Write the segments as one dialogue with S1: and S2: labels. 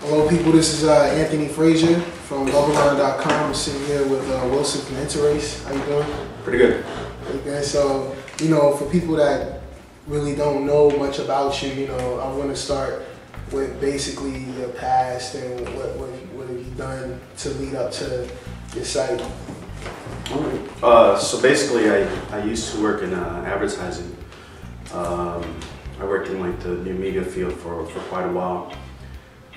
S1: Hello people, this is Anthony Frazier from Bubbalon.com. I'm sitting here with Wilson from Interrace. How you doing?
S2: Pretty good.
S1: Okay, so, for people that really don't know much about you, I want to start with basically your past and what have you done to lead up to your site.
S2: All right. So basically I used to work in advertising. I worked in like the new media field for quite a while.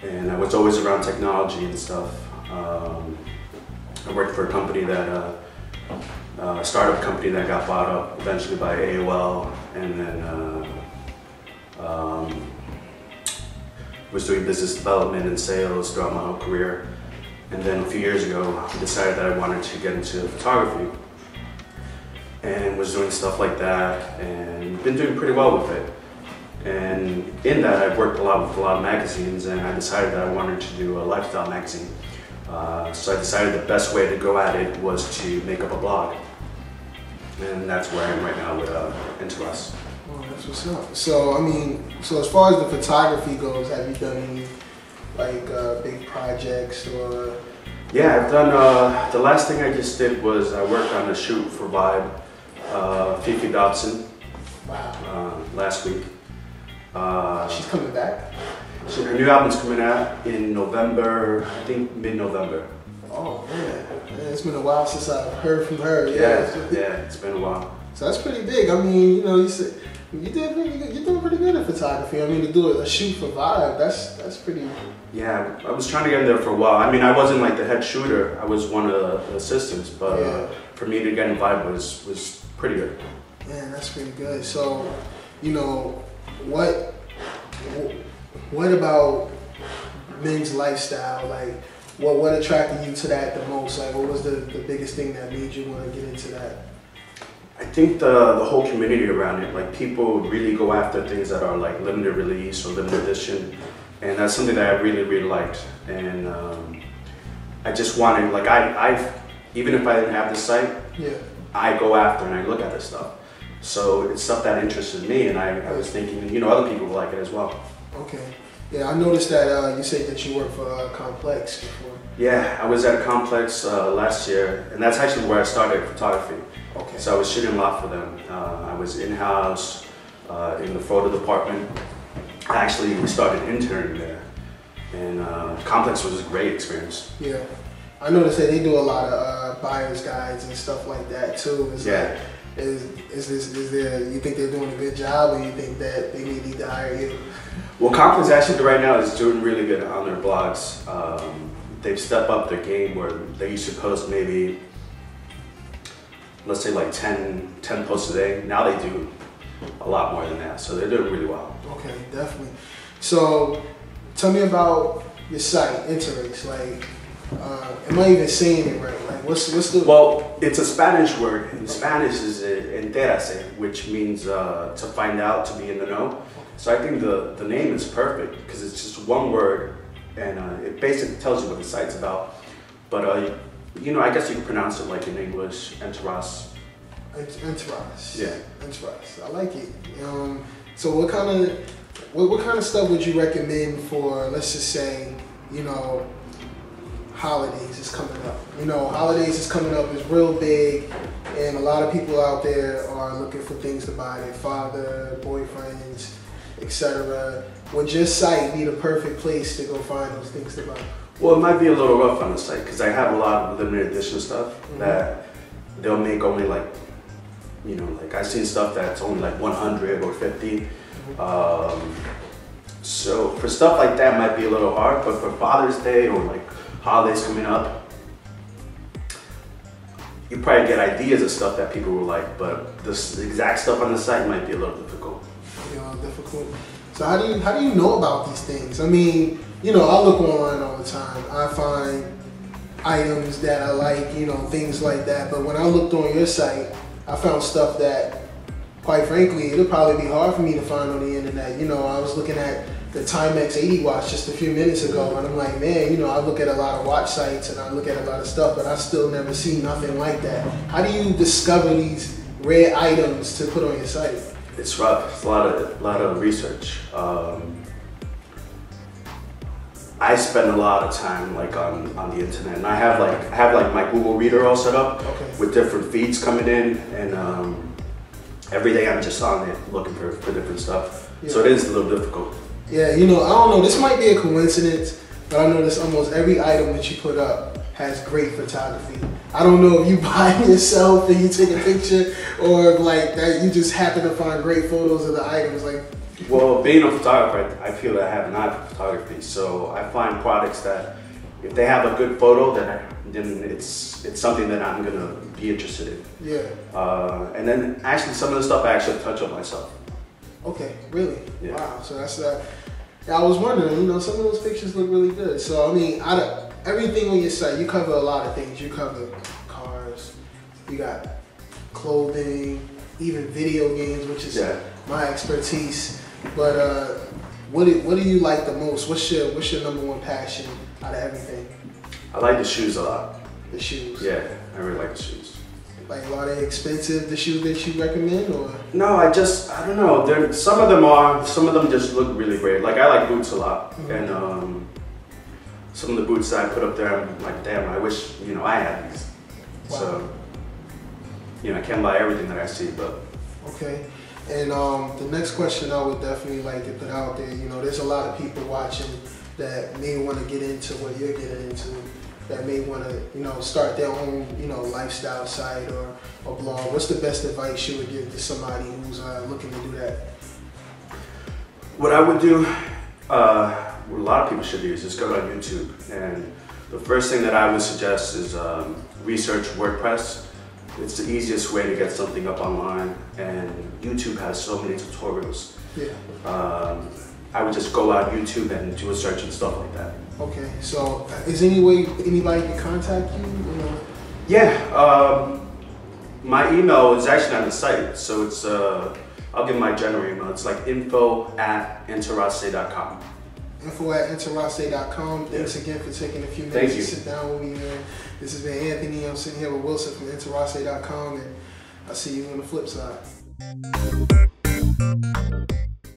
S2: And I was always around technology and stuff. I worked for a company that, a startup company that got bought up eventually by AOL, and then was doing business development and sales throughout my whole career. And then a few years ago, I decided that I wanted to get into photography and was doing stuff like that and been doing pretty well with it. And in that, I've worked a lot with a lot of magazines, and I decided that I wanted to do a lifestyle magazine. So I decided the best way to go at it was to make up a blog. And that's where I am right now with Interrace.
S1: Oh, that's what's up. So as far as the photography goes, have you done any big projects or?
S2: Yeah, I've done, the last thing I just did was I worked on a shoot for Vibe, Fifi Dobson.
S1: Wow.
S2: Last week.
S1: She's coming back?
S2: So her new album's coming out in November, I think mid-November.
S1: Oh man, it's been a while since I've heard from her.
S2: Yeah, it's been a while.
S1: So that's pretty big. I mean, you said you're doing pretty good at photography. I mean, to do a shoot for Vibe, that's pretty.
S2: Yeah, I was trying to get in there for a while. I mean, I wasn't like the head shooter. I was one of the assistants, but
S1: yeah.
S2: For me to get in Vibe was pretty good.
S1: Man, that's pretty good. So, what about men's lifestyle? Like, what attracted you to that the most? Like, what was the biggest thing that made you want to get into that?
S2: I think the whole community around it, like people really go after things that are like limited release or limited edition, and that's something that I really liked. And I just wanted, like, I even if I didn't have the site,
S1: yeah, I
S2: go after and I look at this stuff. So it's stuff that interested me, and I was thinking, other people will like it as well.
S1: Okay. Yeah, I noticed that you said that you worked for Complex before.
S2: Yeah, I was at a Complex last year, and that's actually where I started photography.
S1: Okay.
S2: So I was shooting a lot for them. I was in-house, in the photo department. I actually started interning there, and Complex was a great experience.
S1: Yeah. I noticed that they do a lot of buyer's guides and stuff like that too.
S2: Yeah.
S1: Is there, you think they're doing a good job, or you think that they may need to hire you?
S2: Well, Complex actually right now is doing really good on their blogs. They've stepped up their game where they used to post maybe, let's say like 10 posts a day. Now they do a lot more than that, so they're doing really well.
S1: Okay, definitely. So tell me about your site, Interrace. Like, am I even saying it right? Like, what's the?
S2: Well, it's a Spanish word. In Spanish is enterarse, which means to find out, to be in the know. So I think the name is perfect because it's just one word, and it basically tells you what the site's about. But I guess you can pronounce it like in English, Interrace.
S1: Interrace.
S2: Yeah.
S1: Interrace. I like it. So what kind of stuff would you recommend for, let's just say, holidays is coming up. Holidays is coming up is real big, and a lot of people out there are looking for things to buy their father, boyfriends, etc. Would your site be the perfect place to go find those things to buy?
S2: Well, it might be a little rough on the site because I have a lot of limited edition stuff that they'll make only like, like I've seen stuff that's only like 100 or 50. So for stuff like that, might be a little hard, but for Father's Day or like holidays coming up, you probably get ideas of stuff that people will like, but the exact stuff on the site might be a little difficult.
S1: Difficult. So how do you know about these things? I mean, I look online all the time. I find items that I like, things like that. But when I looked on your site, I found stuff that, quite frankly, it'll probably be hard for me to find on the internet. I was looking at the Timex 80 watch just a few minutes ago, and I'm like, man, I look at a lot of watch sites and I look at a lot of stuff, but I still never see nothing like that. How do you discover these rare items to put on your site?
S2: It's rough. It's a lot of research. I spend a lot of time like on the internet, and I have like my Google Reader all set up with different feeds coming in, and every day I'm just on it looking for different stuff. Yeah. So it is a little difficult.
S1: Yeah, you know, I don't know. This might be a coincidence, but I notice almost every item that you put up has great photography. I don't know if you buy it yourself and you take a picture, or if like that you just happen to find great photos of the items. Like,
S2: well, being a photographer, I feel that I have an eye for photography. So I find products that if they have a good photo, then it's something that I'm gonna be interested in.
S1: Yeah.
S2: And then actually some of the stuff I actually touch up myself.
S1: Okay, really?
S2: Yeah.
S1: Wow. So that's that. I was wondering, you know, some of those pictures look really good. So I mean, out of everything on your site, you cover a lot of things. You cover cars, you got clothing, even video games, which is my expertise. But what do you like the most? What's your #1 passion out of everything?
S2: I like the shoes a lot.
S1: The shoes?
S2: Yeah, I really like the shoes.
S1: Like, are they expensive, the shoes that you recommend, or?
S2: No, I don't know. Some of them just look really great. Like, I like boots a lot. And some of the boots that I put up there, I'm like, damn, I wish, you know, I had these. Wow. So, you know, I can't buy everything that I see, but.
S1: Okay. And the next question I would definitely like to put out there, you know, there's a lot of people watching that may want to get into what you're getting into, that may want to, you know, start their own, you know, lifestyle site or blog. What's the best advice you would give to somebody who's looking to do that?
S2: What I would do, what a lot of people should do, is just go on YouTube. And the first thing that I would suggest is research WordPress. It's the easiest way to get something up online, and YouTube has so many tutorials.
S1: Yeah.
S2: I would just go on YouTube and do a search and stuff like that.
S1: Okay, so is there any way anybody can contact you?
S2: Yeah, my email is actually on the site, so it's, I'll give my general email. It's like info@interrase.com.
S1: info@interrase.com. Thanks again for taking a few minutes to sit down with me, man. This has been Anthony. I'm sitting here with Wilson from interrase.com, and I'll see you on the flip side.